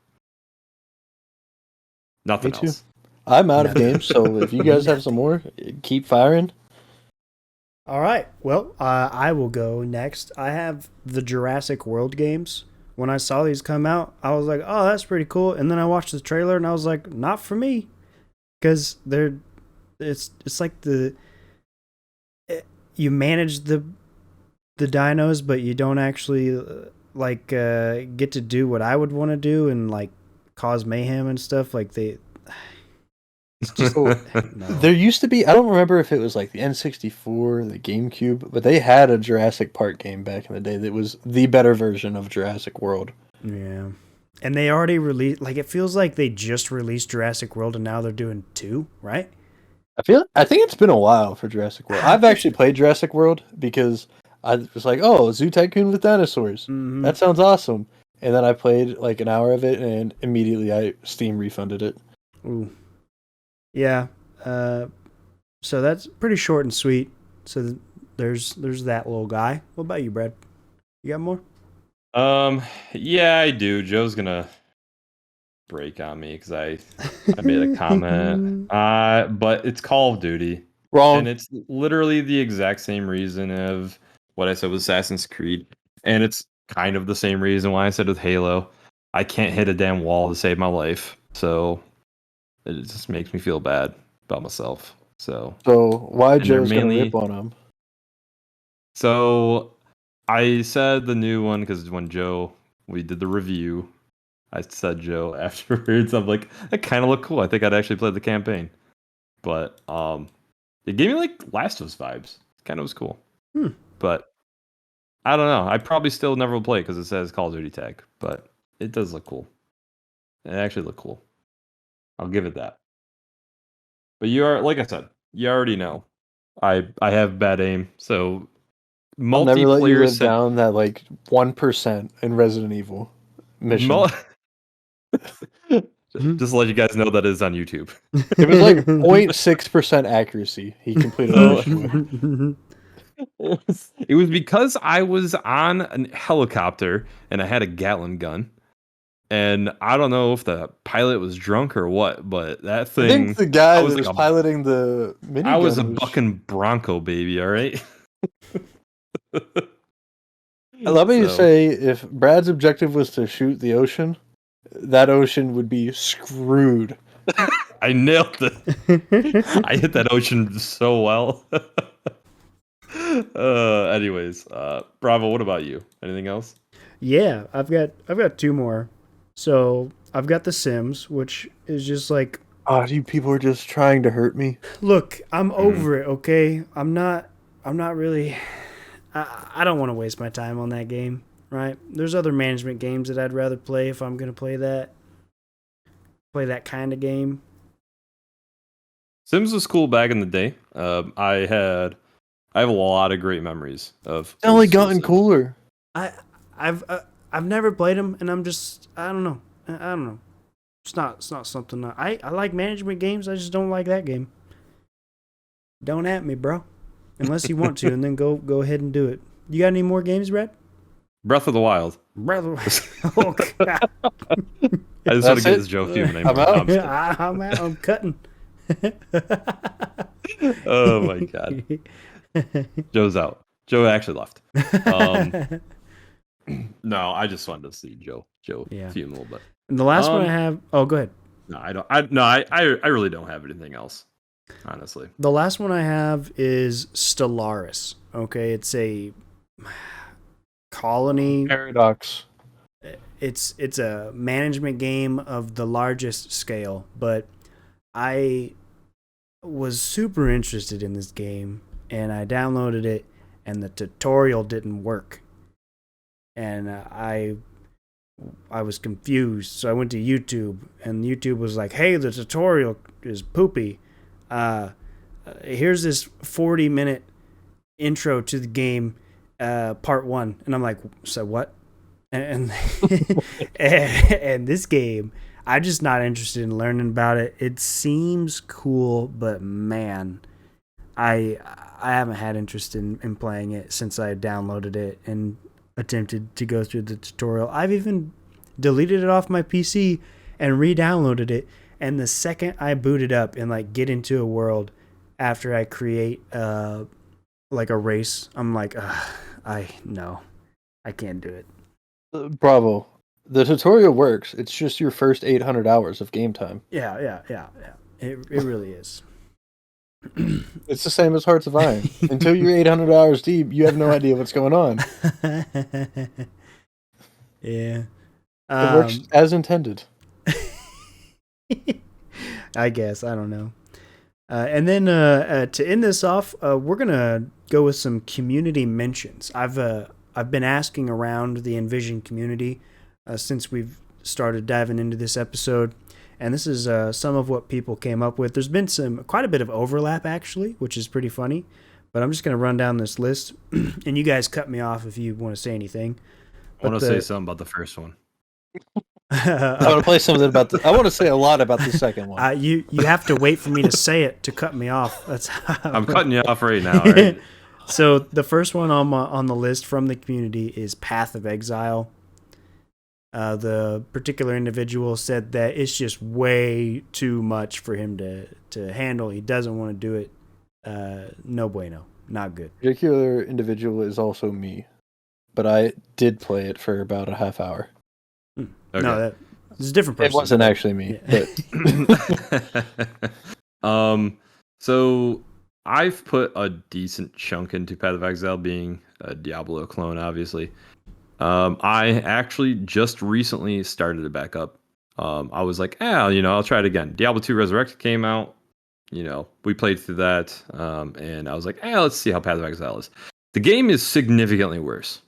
Nothing Me too. else. I'm out of games, so if you guys have some more, keep firing. All right. Well, I will go next. I have the Jurassic World games. When I saw these come out, I was like, "Oh, that's pretty cool." And then I watched the trailer, and I was like, "Not for me," because it's like you manage the dinos, but you don't actually get to do what I would want to do and like cause mayhem and stuff. Like it's just no. There used to be, I don't remember if it was like the N64, the GameCube, but they had a Jurassic Park game back in the day that was the better version of Jurassic World. Yeah. And they already released, like, it feels like they just released Jurassic World and now they're doing 2, right? I think it's been a while for Jurassic World. I've actually played Jurassic World because I was like, oh, Zoo Tycoon with dinosaurs. Mm-hmm. That sounds awesome. And then I played like an hour of it and immediately I Steam refunded it. Ooh. Yeah. So that's pretty short and sweet. So there's that little guy. What about you, Brad? You got more? Yeah, I do. Joe's gonna break on me because I made a comment. But it's Call of Duty. Wrong. And it's literally the exact same reason of what I said with Assassin's Creed. And it's kind of the same reason why I said with Halo. I can't hit a damn wall to save my life. So it just makes me feel bad about myself. So why Joe's gonna rip on him? So I said the new one because when we did the review, I said Joe afterwards. I'm like, that kind of looked cool. I think I'd actually play the campaign. But it gave me like Last of Us vibes. Kind of was cool. But I don't know. I probably still never will play it because it says Call of Duty tag. But it does look cool. It actually looked cool. I'll give it that. But you are, like I said, you already know. I have bad aim, so I'll never let you multiplayer live down that like 1% in Resident Evil mission. Just to let you guys know that is on YouTube. It was like 0.6% accuracy. He completed the mission with. It was because I was on a helicopter and I had a Gatling gun. And I don't know if the pilot was drunk or what, but that thing. I think the guy that was like piloting the minigun. I was a bucking Bronco, baby, all right? I love how you say if Brad's objective was to shoot the ocean, that ocean would be screwed. I nailed it. I hit that ocean so well. Anyways, Bravo, what about you? Anything else? Yeah, I've got 2 more. So I've got The Sims, which is just like, oh, you people are just trying to hurt me. Look, I'm over it. Okay, I'm not really. I don't want to waste my time on that game. Right? There's other management games that I'd rather play if I'm gonna play that kind of game. Sims was cool back in the day. I have a lot of great memories of. It's only gotten cooler. I've never played them, and I'm just I don't know. It's not something I like management games. I just don't like that game. Don't at me, bro. Unless you want to, and then go ahead and do it. You got any more games, Brad? Breath of the Wild. Breath of the Wild. Oh, God. I just want to get this joke to you. I'm out. I'm out. I'm cutting. Oh my God. Joe's out. Joe actually left. No, I just wanted to see Joe fume a little bit. And the last one I have. Oh, go ahead. No, I don't. I really don't have anything else. Honestly, the last one I have is Stellaris. Okay, it's a colony paradox. It's a management game of the largest scale, but I was super interested in this game, and I downloaded it, and the tutorial didn't work. And I was confused, so I went to YouTube, and YouTube was like, "Hey, the tutorial is poopy. Here's this 40-minute intro to the game, part 1." And I'm like, "So what?" And and this game, I'm just not interested in learning about it. It seems cool, but man, I haven't had interest in playing it since I downloaded it and attempted to go through the tutorial. I've even deleted it off my PC and re-downloaded it. And the second I boot it up and like get into a world after I create like a race, I'm like, I can't do it. Bravo. The tutorial works. It's just your first 800 hours of game time. Yeah. It really is. It's the same as Hearts of Iron. Until you're 800 hours deep, you have no idea what's going on. Yeah. It works as intended. I guess. I don't know. And then to end this off, we're going to go with some community mentions. I've been asking around the Envision community since we've started diving into this episode, and this is some of what people came up with. There's been quite a bit of overlap, actually, which is pretty funny, but I'm just going to run down this list, and you guys cut me off if you want to say anything. I want to say something about the first one. I want to play something about I want to say a lot about the second one. You have to wait for me to say it to cut me off. That's I'm cutting you off right now. Right? So the first one on the list from the community is Path of Exile. The particular individual said that it's just way too much for him to handle. He doesn't want to do it. No bueno. Not good. Particular individual is also me, but I did play it for about a half hour. Okay. No, it's a different person. It wasn't actually me. Yeah. But So I've put a decent chunk into Path of Exile, being a Diablo clone, obviously. I actually just recently started it back up. I was like, I'll try it again. Diablo 2 Resurrected came out. We played through that, and I was like, let's see how Path of Exile is. The game is significantly worse.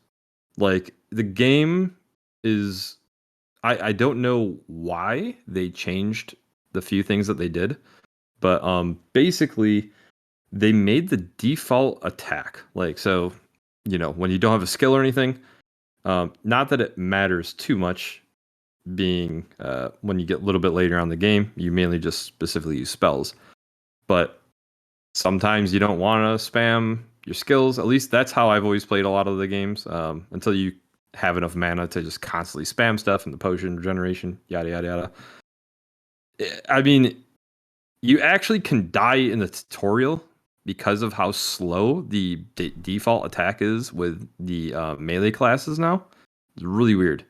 Like, the game is... I don't know why they changed the few things that they did, but basically... they made the default attack. Like, so, when you don't have a skill or anything, not that it matters too much, being when you get a little bit later on in the game, you mainly just specifically use spells. But sometimes you don't want to spam your skills. At least that's how I've always played a lot of the games, until you have enough mana to just constantly spam stuff and the potion regeneration, yada, yada, yada. I mean, you actually can die in the tutorial because of how slow the default attack is with the melee classes now. It's really weird.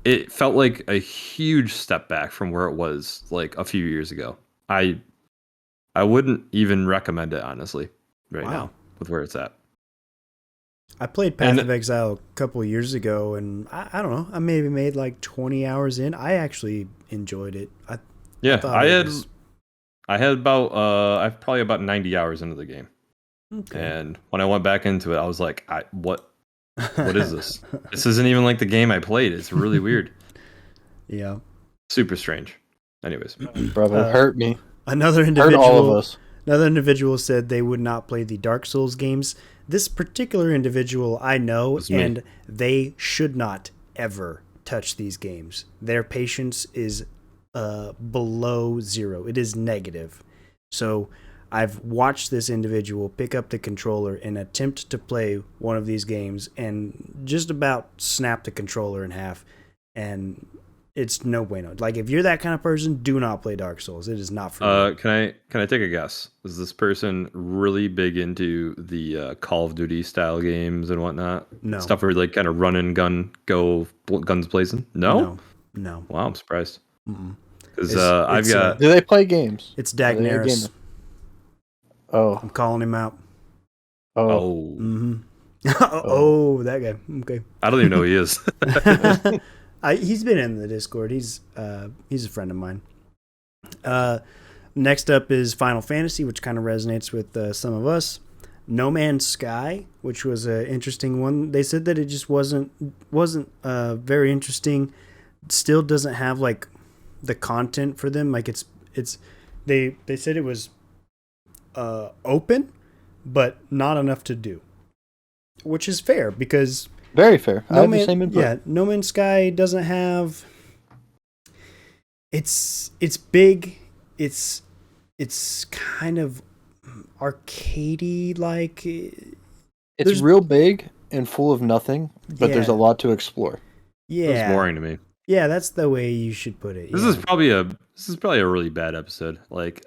It felt like a huge step back from where it was like a few years ago. I wouldn't even recommend it, honestly, right now with where it's at. I played Path of Exile a couple of years ago, and I don't know, I maybe made like 20 hours in. I actually enjoyed it. I had about I've probably about 90 hours into the game. Okay. And when I went back into it, I was like, what is this? This isn't even like the game I played. It's really weird. Yeah. Super strange. Anyways. Bravo, hurt me. Another individual, hurt all of us. Another individual said they would not play the Dark Souls games. This particular individual I know, and they should not ever touch these games. Their patience is below zero. It is negative. So I've watched this individual pick up the controller and attempt to play one of these games and just about snap the controller in half, and it's no bueno. Like, if you're that kind of person, do not play Dark Souls. It is not for you. Can I take a guess? Is this person really big into the Call of Duty style games and whatnot? No. Stuff where like kind of run and gun, go guns blazing? No. Wow, I'm surprised. Because I've got. Do they play games? It's Dagnaris. Oh, I'm calling him out. Oh. Mm-hmm. Oh, that guy. Okay. I don't even know who he is. He's been in the Discord. He's a friend of mine. Next up is Final Fantasy, which kind of resonates with some of us. No Man's Sky, which was an interesting one. They said that it just wasn't very interesting. Still doesn't have like the content for them. Like they said it was open, but not enough to do, which is fair because very fair. I have the same input. Yeah, No Man's Sky doesn't have. It's big. It's kind of arcadey like. It's real big and full of nothing, but there's a lot to explore. Yeah, it's boring to me. Yeah, that's the way you should put it. This is probably a really bad episode. Like,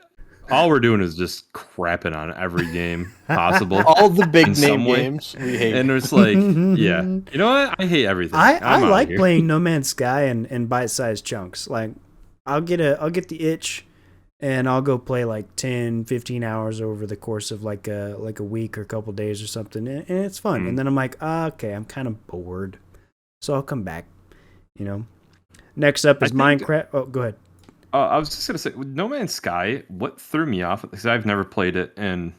all we're doing is just crapping on every game possible. All the big name games we hate. And it's like, yeah, you know what? I hate everything. I like playing No Man's Sky and bite-sized chunks. Like, I'll get the itch, and I'll go play like 10, 15 hours over the course of like a week or a couple days or something, and it's fun. Mm-hmm. And then I'm like, okay, I'm kind of bored, so I'll come back. You know. Next up is Minecraft. Oh, go ahead. I was just gonna say, with No Man's Sky, what threw me off because I've never played it, and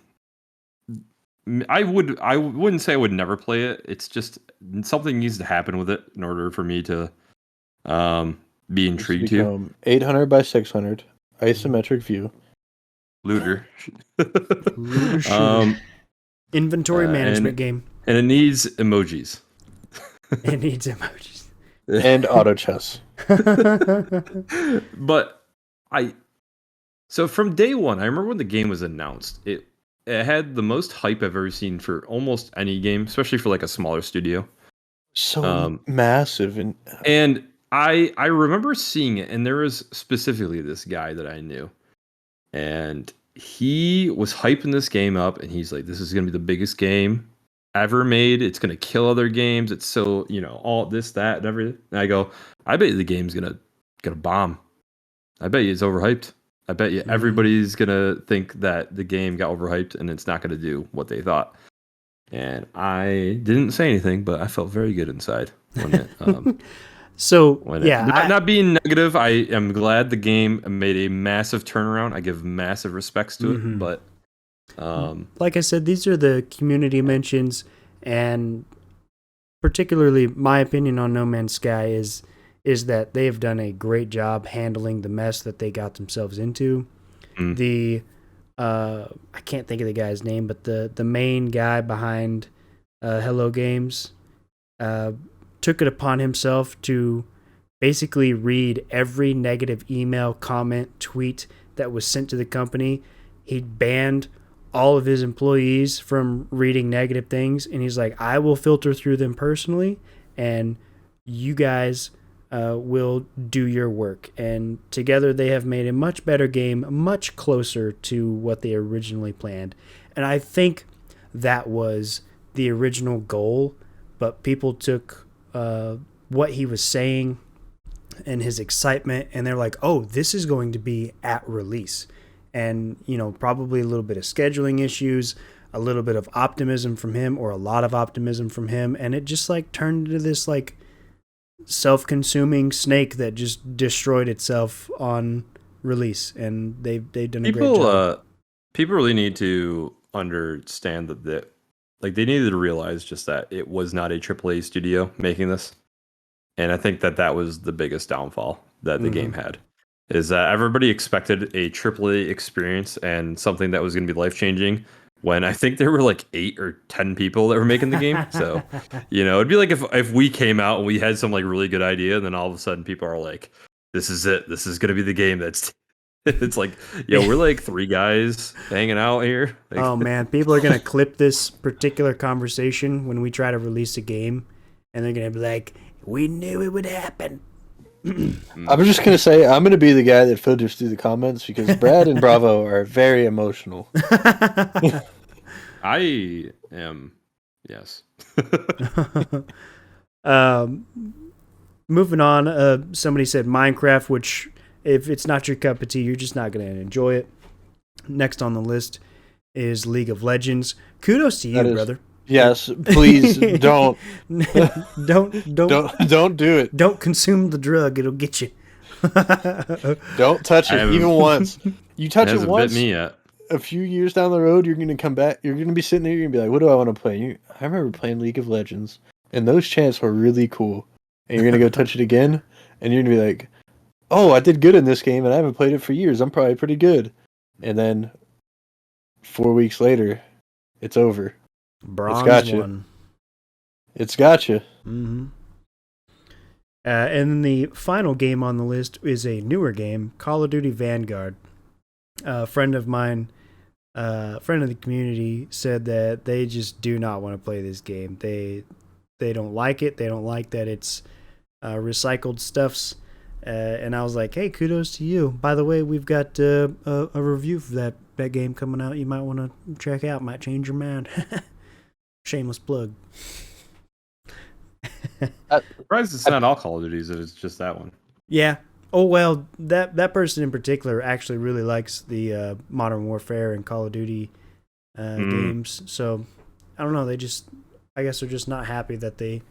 I wouldn't say I would never play it. It's just something needs to happen with it in order for me to be intrigued to. 800 by 600 isometric view. Looter. Looter shooter. Inventory management game. And it needs emojis. It needs emojis. And auto chess. But so from day one, I remember when the game was announced, it had the most hype I've ever seen for almost any game, especially for like a smaller studio. So massive. And I remember seeing it, and there was specifically this guy that I knew, and he was hyping this game up, and he's like, this is going to be the biggest game ever made. It's going to kill other games. It's so, all this, that, and everything. And I go, I bet you the game's going to bomb. I bet you it's overhyped. I bet you everybody's going to think that the game got overhyped and it's not going to do what they thought. And I didn't say anything, but I felt very good inside when it... Not being negative, I am glad the game made a massive turnaround. I give massive respects to it, but like I said, these are the community mentions, and particularly my opinion on No Man's Sky is that they have done a great job handling the mess that they got themselves into. The I can't think of the guy's name, but the main guy behind Hello Games took it upon himself to basically read every negative email, comment, tweet that was sent to the company. He banned all of his employees from reading negative things, and he's like, I will filter through them personally, and you guys will do your work. And together they have made a much better game, much closer to what they originally planned. And I think that was the original goal, but people took what he was saying and his excitement, and they're like, oh, this is going to be at release. And, probably a little bit of scheduling issues, a little bit of optimism from him, or a lot of optimism from him. And it just like turned into this like self-consuming snake that just destroyed itself on release. And they've done a great job. People really need to understand that they needed to realize just that it was not a AAA studio making this. And I think that was the biggest downfall that the game had. Is that everybody expected a AAA experience and something that was going to be life-changing, when I think there were like 8 or 10 people that were making the game. So, it'd be like if we came out and we had some like really good idea, and then all of a sudden people are like, this is it. This is going to be the game that's... It's like, we're like 3 guys hanging out here. Like, oh, man. People are going to clip this particular conversation when we try to release a game, and they're going to be like, we knew it would happen. I'm just going to say, I'm going to be the guy that filters through the comments, because Brad and Bravo are very emotional. I am, yes. Moving on, somebody said Minecraft, which if it's not your cup of tea, you're just not going to enjoy it. Next on the list is League of Legends. Kudos to you, brother. Yes, please don't. Don't do it. Don't consume the drug; it'll get you. Don't touch it even once. You touch it hasn't once, bit me yet. a few years down the road, you're gonna come back. You're gonna be sitting there. You're gonna be like, "What do I want to play?" I remember playing League of Legends, and those chants were really cool. And you're gonna go touch it again, and you're gonna be like, "Oh, I did good in this game, and I haven't played it for years. I'm probably pretty good." And then 4 weeks later, it's over. Bronze got you. one. It's got you. Mm-hmm. And then the final game on the list is a newer game, Call of Duty Vanguard. A friend of mine, friend of the community, said that they just do not want to play this game. They don't like it. They don't like that it's recycled stuffs. And I was like, hey, kudos to you. By the way, we've got a review for that game coming out. You might want to check out. Might change your mind. Shameless plug. Surprised it's not all Call of Duties, if it's just that one. Yeah. Oh, well, that person in particular actually really likes the Modern Warfare and Call of Duty games. So, I don't know. I guess they're just not happy that they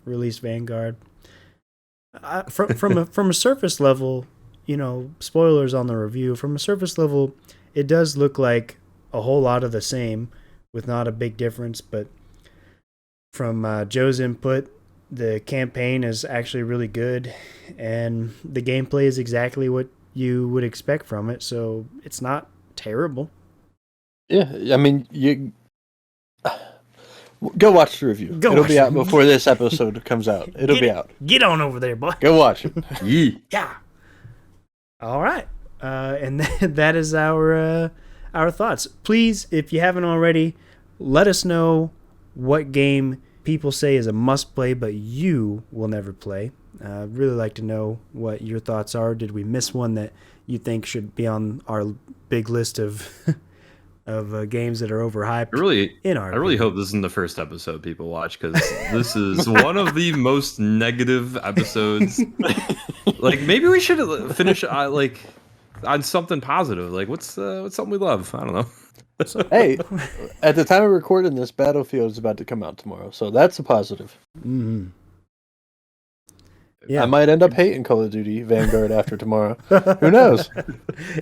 released Vanguard. From a surface level, spoilers on the review. From a surface level, it does look like a whole lot of the same, with not a big difference. But from Joe's input, the campaign is actually really good, and the gameplay is exactly what you would expect from it. So it's not terrible. Yeah, I mean, you go watch the review. It'll be out before this episode comes out. It'll be out. Get on over there, boy. Go watch it. Yeah. All right. And that is our thoughts. Please, if you haven't already, let us know what game people say is a must-play, but you will never play. I'd really like to know what your thoughts are. Did we miss one that you think should be on our big list of games that are overhyped? I really hope this isn't the first episode people watch, because this is one of the most negative episodes. Like, maybe we should finish on something positive. Like, what's something we love? I don't know. Hey, at the time of recording this, Battlefield is about to come out tomorrow, so that's a positive. Mm-hmm. Yeah, I might end up hating Call of Duty Vanguard after tomorrow. Who knows?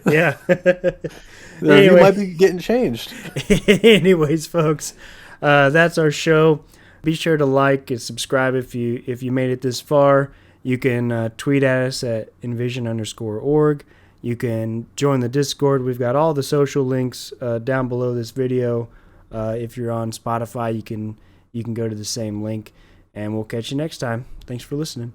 Yeah. The review might be getting changed. Anyways, folks, that's our show. Be sure to like and subscribe if you made it this far. You can tweet at us at envision_org. You can join the Discord. We've got all the social links down below this video. If you're on Spotify, you can go to the same link, and we'll catch you next time. Thanks for listening.